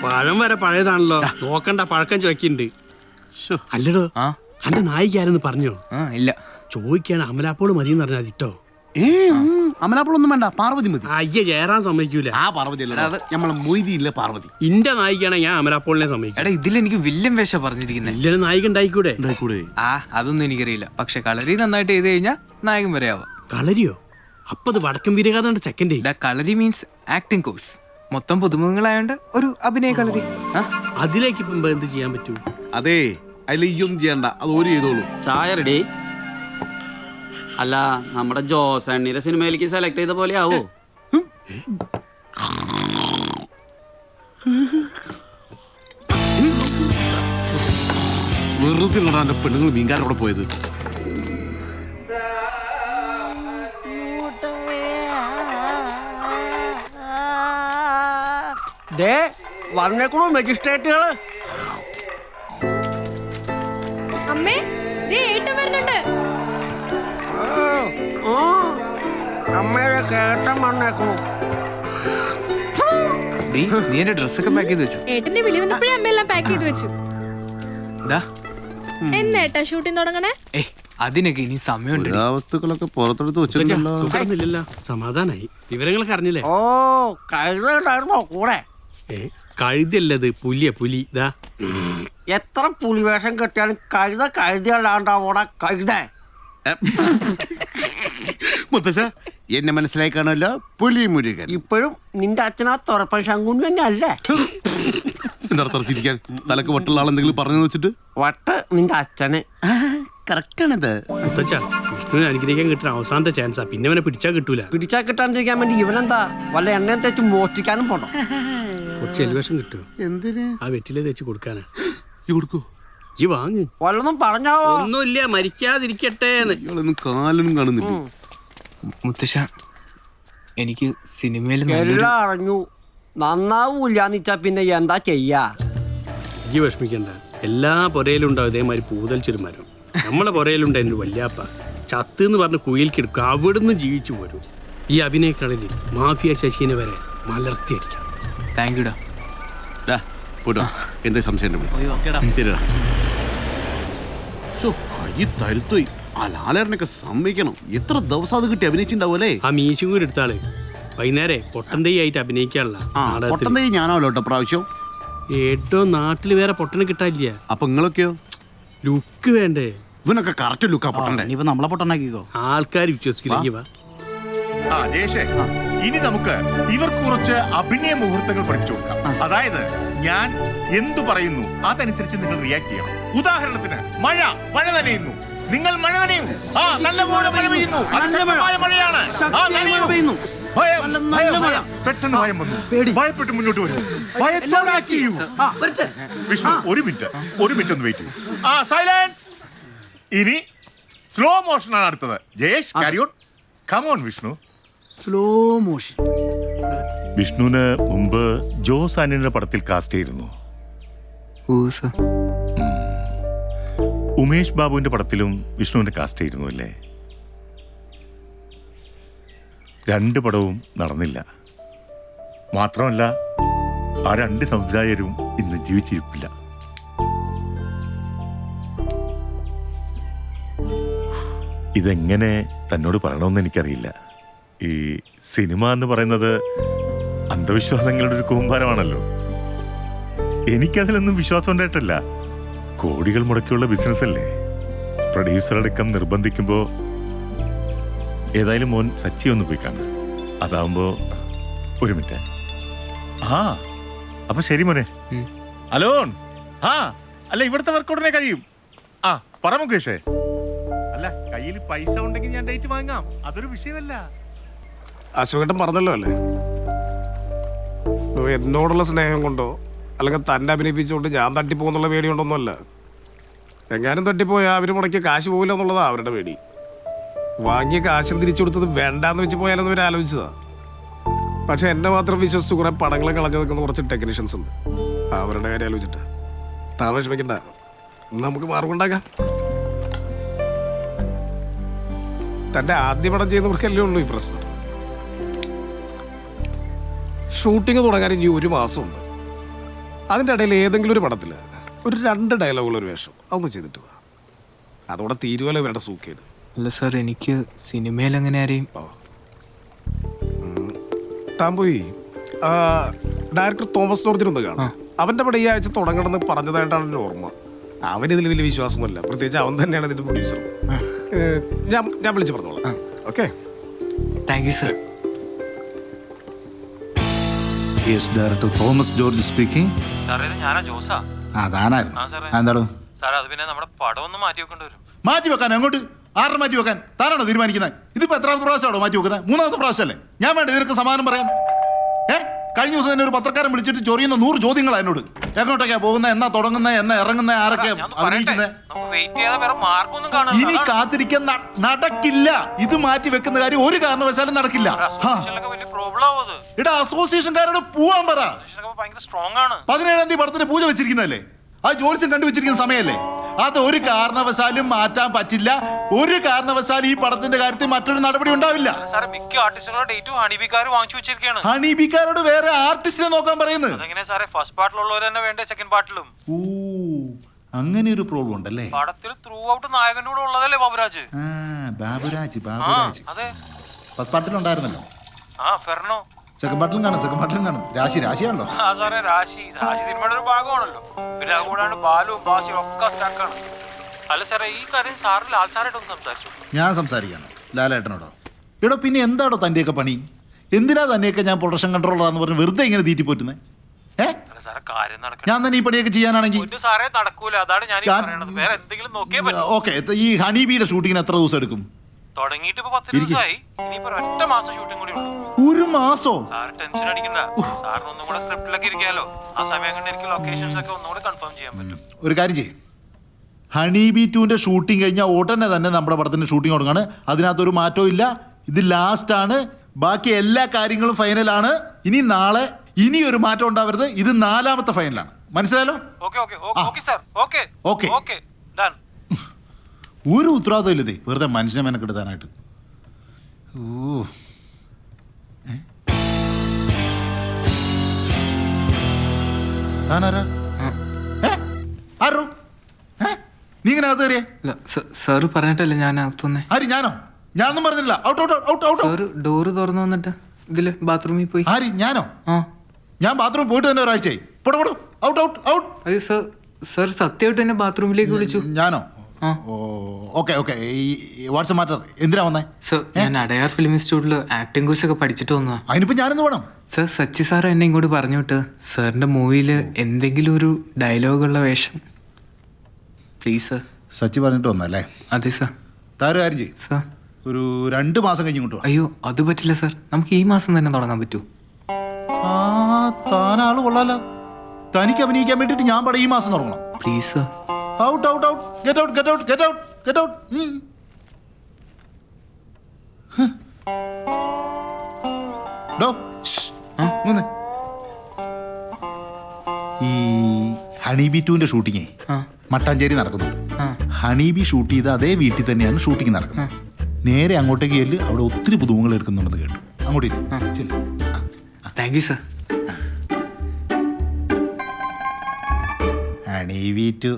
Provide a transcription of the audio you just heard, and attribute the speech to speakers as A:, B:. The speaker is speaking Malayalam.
A: പഴം വരെ പഴയതാണല്ലോ. നോക്കണ്ട, പഴക്കം ചോദിക്കുന്നുണ്ട്. അല്ലടോ, അന്റെ നായികാരെന്ന് പറഞ്ഞോ?
B: ഇല്ല,
A: ചോദിക്കാണ്. അമലാപ്പോള് മതി എന്ന് പറഞ്ഞാൽ ഇട്ടോ.
C: അമലാപ്പോളൊന്നും വേണ്ട, പാർവതി മതി.
A: അയ്യ, ചേരാൻ സമ്മതിക്കൂല.
C: ആ പാർവതി അല്ല, നമ്മളെ മൊയ്തിയില്ല പാർവതി.
A: ഇന്റെ നായികയാണ്, ഞാൻ അമലാപ്പോളിനെ സമ്മതിക്കും.
B: എടാ ഇതിലെനിക്ക് വില്ലൻ വേഷം പറഞ്ഞിരിക്കുന്നത്.
A: വില്ലന് നായിക ഉണ്ടായിക്കൂടെ?
B: അതൊന്നും എനിക്കറിയില്ല. പക്ഷെ കളരി നന്നായിട്ട് ചെയ്ത് കഴിഞ്ഞാൽ നായകൻ വരെ ആവാം.
A: കളരിയോ? അപ്പൊ അത് വടക്കം വീരകാഥന്റെ സെക്കൻഡ്.
B: കളരി മീൻസ് ആക്ടിംഗ് കോഴ്സ്. മൊത്തം പുതുമുഖങ്ങളായോണ്ട് ഒരു അഭിനയ കളരി.
A: അതിലേക്ക് ഇപ്പൊ എന്ത് ചെയ്യാൻ പറ്റൂ?
C: അതെ, അതിൽ ഒന്നും ചെയ്യണ്ട, അത് ഒരു ചെയ്തോളൂ.
D: ചായ റെഡി. അല്ല, നമ്മുടെ ജോസ് അണ്ണീരെ സിനിമയിലേക്ക് സെലക്ട് ചെയ്ത പോലെ ആവോ?
C: വെറുതെ എന്റെ പെണ്ണുങ്ങൾ മീൻകാരോടെ പോയത്.
E: വന്നേക്കണു മജിസ്ട്രേറ്റുകള്.
F: അമ്മേ, ദേ ഏട്ടൻ വരുന്നുണ്ട്.
E: അമ്മയുടെ കേട്ടം വന്നേക്കണു.
B: നീ എന്റെ ഡ്രസ്സൊക്കെ പാക്ക് ചെയ്ത് വെച്ചോ?
F: ഏട്ടന്റെ വിളി വന്നപ്പോഴേ അമ്മയെല്ലാം പാക്ക് ചെയ്ത് വെച്ചു. എന്നേട്ടാ ഷൂട്ടിംഗ് തുടങ്ങണേ?
B: അതിനൊക്കെ ഇനി സമയമുണ്ട്.
C: വസ്തുക്കളൊക്കെ പുറത്തെടുത്ത് വെച്ചിട്ടുണ്ടല്ലോ.
A: സമാധാനായി. വിവരങ്ങളൊക്കെ അറിഞ്ഞില്ലേ?
E: ഓ, കഴുതണ്ടായിരുന്നോ കൂടെ?
A: കഴുതല്ലത്, പുലിയ പുലി. ഇതാ,
E: എത്ര പുലിവേഷം കെട്ടിയാലും കഴുതല്ലാണ്ടാവോടാ കഴുത.
C: മുത്തശ്ശ, എന്നെ മനസ്സിലായി കാണുമല്ലോ, പുലി മുരുകൻ.
E: ഇപ്പോഴും നിന്റെ അച്ഛനാ തുറപ്പൻ ശങ്കുൻ തന്നെ അല്ലേ?
C: എന്താ തറച്ചിരിക്കാൻ? തലക്ക് വട്ടുള്ള ആളെന്തെങ്കിലും പറഞ്ഞു വെച്ചിട്ട്?
E: വട്ട് നിന്റെ അച്ഛന്.
C: കറക്റ്റാണിത്.
A: മുത്തച്ഛ, വിഷ്ണുവിനെ അനുഗ്രഹിക്കാൻ കിട്ടുന്ന അവസാനത്തെ ചാൻസാ. പിന്നെ അവനെ പിടിച്ചാൽ കിട്ടൂല.
E: പിടിച്ചാ കിട്ടാണ്ടിരിക്കാൻ വേണ്ടി ഇവനെന്താ വല്ല എണ്ണയും തേച്ച് മോഷ്ടിക്കാനും പോണോ?
A: കുറച്ച് എലിവേഷൻ കിട്ടുമോ?
C: എന്തിന്?
A: ആ വെറ്റിലെ തേച്ച് കൊടുക്കാനാ.
C: കൊടുക്കൂ,
A: ഈ വാങ്ങ്.
E: വല്ലതും പറഞ്ഞാവോ?
A: ഒന്നുമില്ല, മരിക്കാതിരിക്കട്ടെ.
C: കാലൊന്നും കാണുന്നില്ല.
B: മുത്തശ്ശ, എനിക്ക് സിനിമയിൽ
E: എല്ലാം അറിഞ്ഞു. നന്നാവൂല്ലാന്ന് വെച്ചാ പിന്നെ എന്താ ചെയ്യാ?
A: ഈ വിഷമിക്കണ്ട. എല്ലാ പുരയിലും ഉണ്ടാവും ഇതേമാതിരി പൂതൽ ചുരുമരം. നമ്മളെ പുരയിലുണ്ടായിരുന്നു വല്യാപ്പ. ചത്ത് എന്ന് പറഞ്ഞ് കുയിൽക്കെടുക്കും, അവിടുന്ന് ജീവിച്ചു പോരും. ഈ അഭിനയക്കളിൽ മാഫിയ ശശിനെ വരെ മലർത്തിയടിക്കാം.
B: താങ്ക് യുടാ.
C: എന്താ സംശയം? ശരിടാ. തരുത്തോയി ആ ലാലേട്ടനൊക്കെ സമ്മതിക്കണം. എത്ര ദിവസം അത് കിട്ടി അഭിനയിച്ചിണ്ടാവൂലേ?
A: ആ മീശും കൂടി എടുത്താള് വൈകുന്നേരം പൊട്ടന്തൈ ആയിട്ട് അഭിനയിക്കാനുള്ള.
C: പൊട്ടന്തൈ ഞാനാവല്ലോ പ്രാവശ്യം.
A: ഏറ്റവും നാട്ടില് വേറെ പൊട്ടനെ കിട്ടാനില്ല.
C: അപ്പൊ നിങ്ങളൊക്കെയോ?
A: ലുക്ക് വേണ്ടേ?
C: ഇവനൊക്കെ കറക്റ്റ് ലുക്കാ പൊട്ടണ്ടേ.
D: ഇനിയിപ്പോ നമ്മളെ പൊട്ടനാക്കിക്കോ.
A: ആൾക്കാർ വിശ്വസിക്കില്ല.
G: ഇനി നമുക്ക് ഇവർക്ക് കുറച്ച് അഭിനയ മുഹൂർത്തങ്ങൾ പഠിപ്പിച്ചു കൊടുക്കാം. അതായത് ഞാൻ എന്തു പറയുന്നു അതനുസരിച്ച് നിങ്ങൾ റിയാക്ട് ചെയ്യണം. ഉദാഹരണത്തിന് മഴ നനയുന്നു, നിങ്ങൾ മഴ നനയും. നല്ലപോലെ മഴ പെയ്യുന്നു, മഴയാണ്. പെട്ടെന്ന് ഭയം വന്നു, ഭയപ്പെട്ട് മുന്നോട്ട് വരും. വിഷ്ണു, ഒരു മിനിറ്റ് ഒന്ന് വെയിറ്റ് ചെയ്യൂ. സൈലൻസ്. ഇനി സ്ലോ മോഷൻ ആണ് അടുത്തത്. Jayesh, carry on. Come on, Vishnu.
C: Slow motion.
G: വിഷ്ണുവിന് മുമ്പ് ജോസ് ആന്റണിയുടെ പടത്തിൽ കാസ്റ്റ് ചെയ്തിരുന്നു. ഉമേഷ് ബാബുവിന്റെ പടത്തിലും വിഷ്ണുവിനെ കാസ്റ്റ് ചെയ്തിരുന്നു അല്ലേ? 2 പടവും നടന്നില്ല. മാത്രമല്ല ആ 2 സംവിധായകരും ഇന്ന് ജീവിച്ചിരിപ്പില്ല. ഇതെങ്ങനെ തന്നോട് പറയണമെന്ന് എനിക്കറിയില്ല. ഈ സിനിമ എന്ന് പറയുന്നത് അന്ധവിശ്വാസങ്ങളുടെ ഒരു കൂമ്പാരമാണല്ലോ. എനിക്കതിലൊന്നും വിശ്വാസം ഉണ്ടായിട്ടല്ല. കോടികൾ മുടക്കിയുള്ള ബിസിനസ് അല്ലേ. പ്രൊഡ്യൂസർ അടക്കം നിർബന്ധിക്കുമ്പോൾ ഏതായാലും മോൻ സച്ചി ഒന്ന് പോയി കാണാം. അതാവുമ്പോ ഒരു മിനിറ്റ്. അപ്പൊ ശരി മോനെ. അലോൺ. അല്ല, ഇവിടുത്തെ വർക്കൗട്ടിനെ കഴിയും. പറ മുകേഷേ. അല്ല, കയ്യിൽ പൈസ ഉണ്ടെങ്കിൽ ഞാൻ ഡേറ്റ് വാങ്ങാം, അതൊരു വിഷയമല്ല.
H: അശോകേട്ടൻ പറഞ്ഞല്ലോ അല്ലേ, എന്നോടുള്ള സ്നേഹം കൊണ്ടോ അല്ലെങ്കിൽ തന്നെ അഭിനയിപ്പിച്ചുകൊണ്ട് ഞാൻ തട്ടിപ്പോന്നുള്ള പേടി കൊണ്ടൊന്നുമല്ല. എങ്ങാനും തട്ടിപ്പോയാൽ അവർ മുടക്കിയ കാശ് പോകില്ല എന്നുള്ളതാ അവരുടെ പേടി. വാങ്ങിയ കാശും തിരിച്ചു കൊടുത്തത് വേണ്ടാന്ന് വെച്ച് പോയാലെന്ന് ഇവർ ആലോചിച്ചതാ. പക്ഷെ എന്നെ മാത്രം വിശ്വസിച്ച് കുറെ പടങ്ങളെ കളഞ്ഞു നിൽക്കുന്ന കുറച്ച് ടെക്നീഷ്യൻസ് ഉണ്ട്. അവരുടെ കാര്യം ആലോചിച്ചിട്ട് താൻ വിഷമിക്കണ്ട, നമുക്ക് മാർഗമുണ്ടാക്കാം. തന്റെ ആദ്യ പടം ചെയ്യുന്നവർക്കല്ലേ ഉള്ളൂ ഈ പ്രശ്നം. ഷൂട്ടിംഗ് തുടങ്ങാൻ ഇനി 1 മാസമുണ്ട്. അതിൻ്റെ ഇടയിൽ ഏതെങ്കിലും ഒരു പടത്തിൽ ഒരു 2 ഡയലോഗുള്ള ഒരു വേഷം അതൊന്നും ചെയ്തിട്ട് വാ. അതോടെ തീരുവല്ല ഇവരുടെ സൂക്കേട്.
B: അല്ല സാർ, എനിക്ക് സിനിമയിൽ അങ്ങനെ ആരെയും
H: താൻ പോയി ഡയറക്ടർ തോമസ് ജോർജിനൊന്ന് കാണാം. അവൻ്റെ പടം ഈ ആഴ്ച തുടങ്ങണമെന്ന് പറഞ്ഞതായിട്ടാണ് എൻ്റെ ഓർമ്മ. അവനിതിൽ വലിയ വിശ്വാസമല്ല, പ്രത്യേകിച്ച് അവൻ തന്നെയാണ് ഇതിൻ്റെ പ്രൊഡ്യൂസർ. ഞാൻ വിളിച്ച് പറഞ്ഞോളാം. Okay,
B: thank you sir.
I: Yes, director Thomas George speaking.
J: ഞാനാ ജോസാ.
I: താനായിരുന്നു എന്താണ്
J: സാറേ, അത് പിന്നെ നമ്മുടെ പടം ഒന്ന് മാറ്റി വെക്കേണ്ടി വരും.
G: മാറ്റി വെക്കാൻ അങ്ങോട്ട് ആരുടെ മാറ്റി വെക്കാൻ താനാണോ തീരുമാനിക്കുന്നത്? ഇതിപ്പോ എത്രാമത്തെ പ്രാവശ്യമാണോ മാറ്റി വെക്കുന്നത്? 3ാമത്തെ പ്രാവശ്യമല്ലേ? ഞാൻ വേണ്ട ഇതിനൊക്കെ സമാധാനം പറയാൻ. കഴിഞ്ഞ ദിവസം തന്നെ ഒരു പത്രക്കാരൻ വിളിച്ചിട്ട് ചൊറിയുന്ന 100 ചോദ്യങ്ങളാ എന്നോട്. എങ്ങോട്ടൊക്കെയാ പോകുന്നത്, എന്നാ തുടങ്ങുന്നത്, എന്നാ ഇറങ്ങുന്നത്, ആരൊക്കെ അഭിനയിക്കുന്നത്?
J: നമുക്ക് വെയിറ്റ് ചെയ്യാതെ വേറെ മാർഗമൊന്നും കാണാൻ
G: ഇനി കാത്തിരിക്കാൻ നടക്കില്ല. ഇത് മാറ്റി വെക്കുന്ന കാര്യം ഒരു കാരണവശാലും നടക്കില്ല.
J: വലിയ പ്രോബ്ലം ആവും അത്.
G: ഇടാ അസോസിയേഷൻകാരോട് പോവാൻ പറ.
J: ഭയങ്കര സ്ട്രോങ് ആണ്.
G: 17-ാം തീയതി പടത്തിന് പൂജ വെച്ചിരിക്കുന്നതല്ലേ? ആ ജോലിസും കണ്ടുവച്ചിരിക്കുന്ന സമയമല്ലേ? അത് ഒരു കാരണവശാലും മാറ്റാൻ പറ്റില്ല. ഒരു കാരണവശാലും ഈ പടത്തിന്റെ കാര്യത്തിൽ മറ്റൊരു നടപടി ഉണ്ടാവില്ല.
J: സാറേ, മിക്ക ആർട്ടിസ്റ്റുകളുടെ ഡേറ്റും ഹണിബിക്കാർ വാങ്ങിച്ചു വെച്ചിരിക്കുകയാണ്.
G: ഹണീബിക്കാരോട് വേറെ ആർട്ടിസ്റ്റിനെ നോക്കാൻ പറയുന്നത്.
J: അതെങ്ങനെ സാറേ? ഫസ്റ്റ് പാർട്ടിലുള്ളവർ തന്നെ വേണ്ടേ സെക്കൻഡ് പാർട്ടിലും?
I: ഓ, അങ്ങനെ ഒരു പ്രോബ്ലം ഉണ്ടല്ലേ?
J: പടത്തിൽ ത്രൂ ഔട്ട് നായകന്റെ കൂടെ ഉള്ളതല്ലേ ബാബുരാജ്?
I: ബാബുരാജ്
J: അതെ,
I: ഫസ്റ്റ് പാർട്ടിലുണ്ടായിരുന്നല്ലോ.
J: ഫെർണോ.
I: സെക്കൻഡ് പാർട്ടിലും കാണും. രാശിയാണല്ലോ.
J: സാറേ, രാശി സിനിമയുടെ ഒരു ഭാഗമാണല്ലോ. പിന്നെ അതുകൂടാണ്ട് ബാലുവും ബാസിയും ഒക്കെ സ്റ്റാക്കാണ്. അല്ല സാറേ, ഈ കാര്യം സാറിൽ ആൾസാരായിട്ടൊന്ന് സംസാരിച്ചു.
I: ഞാൻ സംസാരിക്കാനോ ലാലേട്ടനോടോ? എടോ, പിന്നെ എന്താണോ തൻ്റെയൊക്കെ പണി? എന്തിനാ തന്നെയൊക്കെ ഞാൻ പ്രൊഡക്ഷൻ കൺട്രോളറാന്ന് പറഞ്ഞ് വെറുതെ ഇങ്ങനെ തീറ്റിപ്പോറ്റുന്നത്?
J: സാറേ, കാര്യം നടക്കണം.
I: ഞാൻ തന്നെ ഈ പണിയൊക്കെ ചെയ്യാനാണെങ്കിൽ
J: സാറേ നടക്കൂല. അതാണ് ഞാൻ പറയണത്. വേറെ എന്തെങ്കിലും നോക്കിയേ പറ്റും.
I: ഓക്കെ. ഈ ഹണീബിയുടെ ഷൂട്ടിങ്ങിന് എത്ര ദിവസം എടുക്കും?
J: തുടങ്ങിയിട്ട് ഇപ്പൊ 10 ദിവസമായി. ഇനിയിപ്പോ 1 മാസം ഷൂട്ടിംഗ് കൂടി ഉണ്ട്.
I: 1 മാസോ?
J: സാറ് ടെൻഷൻ അടിക്കണ്ട. സാറിന് ഒന്നും കൂടെ സ്ക്രിപ്റ്റിലൊക്കെ ഇരിക്കാലോ. ആ സമയം കൊണ്ട് എനിക്ക് ലൊക്കേഷൻസ് ഒക്കെ ഒന്നുകൂടെ കൺഫേം ചെയ്യാൻ പറ്റും.
I: ഒരു കാര്യം ചെയ്യും, ഹണീബി 2ന്റെ ഷൂട്ടിംഗ് കഴിഞ്ഞാൽ ഉടനെ തന്നെ നമ്മുടെ പടത്തിന്റെ ഷൂട്ടിംഗ് തുടങ്ങാണ്. അതിനകത്തൊരു മാറ്റവും ഇല്ല. ഇത് ലാസ്റ്റ് ആണ്. ബാക്കി എല്ലാ കാര്യങ്ങളും ഫൈനലാണ്. ഇനി നാളെ ഇനി ഒരു മാറ്റം ഉണ്ടാവരുത്. ഇത് 4ാമത്തെ ഫൈനലാണ്. മനസ്സിലായല്ലോ? ഓക്കെ. ഒരു ഉത്തരവാദിത്വം ഇല്ലതേ, വെറുതെ മനുഷ്യനെ മെനക്കെടുത്താനായിട്ട്. ഓ, താനാരാ? ആരോ? നീ ഇങ്ങനെ അകത്ത് കയറിയേ?
B: സാറ് പറഞ്ഞിട്ടല്ലേ ഞാൻ അകത്തുവന്നേ.
I: ആര്? ഞാനോ? ഞാനൊന്നും പറഞ്ഞില്ല.
B: സാറ് ഡോറ് തുറന്നു വന്നിട്ട് ഇതില് ബാത്റൂമിൽ പോയി.
I: ആര്? ഞാനോ?
B: ആ,
I: ഞാൻ ബാത്റൂമിൽ പോയിട്ട് തന്നെ ഒരാഴ്ചയായി. ഔട്ട്.
B: അയ്യോ സാർ സത്യമായിട്ട് എന്നെ ബാത്റൂമിലേക്ക് വിളിച്ചു.
I: ഞാനോ?
B: ആ.
I: ഓക്കെ. ഈ വാട്സ്ആപ്പ് മാറ്റർ എന്തിനാ വന്നേ?
B: സാർ, ഞാൻ അടയാർ ഫിലിം ഇൻസ്റ്റിറ്റ്യൂട്ടിൽ ആക്ടിംഗ് കോഴ്സ് ഒക്കെ പഠിച്ചിട്ട് വന്നതാ.
I: അതിനിപ്പോ ഞാനെന്ന് വേണം?
B: സാർ, സച്ചി സാർ എന്നെ ഇങ്ങോട്ട് പറഞ്ഞു വിട്ട് സാറിന്റെ മൂവിയിൽ എന്തെങ്കിലും ഒരു ഡയലോഗുള്ള വേഷം പ്ലീസ് സാർ.
I: സച്ചി പറഞ്ഞിട്ട് വന്നല്ലേ?
B: അതെ സാർ.
I: താരം കാര്യം ചെയ്യും,
B: സാർ
I: ഒരു 2 മാസം കഴിഞ്ഞ് ഇങ്ങോട്ട് വാ.
B: അയ്യോ, അത് പറ്റില്ല സാർ. നമുക്ക് ഈ മാസം തന്നെ തുടങ്ങാൻ പറ്റൂ?
I: താനാള് കൊള്ളാലോ. തനിക്ക് അഭിനയിക്കാൻ വേണ്ടിട്ട് ഞാൻ പടം ഈ മാസം തുടങ്ങണം.
B: Please sir.
I: Out. Get out. ഡോ, മൂന്ന്. ഈ ഹണീബി 2ന്റെ ഷൂട്ടിങ്ങേ മട്ടാഞ്ചേരി നടക്കുന്നുണ്ട്. ഹണീബി ഷൂട്ട് ചെയ്ത അതേ വീട്ടിൽ തന്നെയാണ് ഷൂട്ടിംഗ് നടക്കുന്നത്. നേരെ അങ്ങോട്ടേക്ക് ചെല്ല്, അവിടെ ഒത്തിരി പുതുമുകൾ എടുക്കുന്നുണ്ടെന്ന് കേട്ടു. അങ്ങോട്ടേക്ക്.
B: Thank you sir.
I: ഹണീബി 2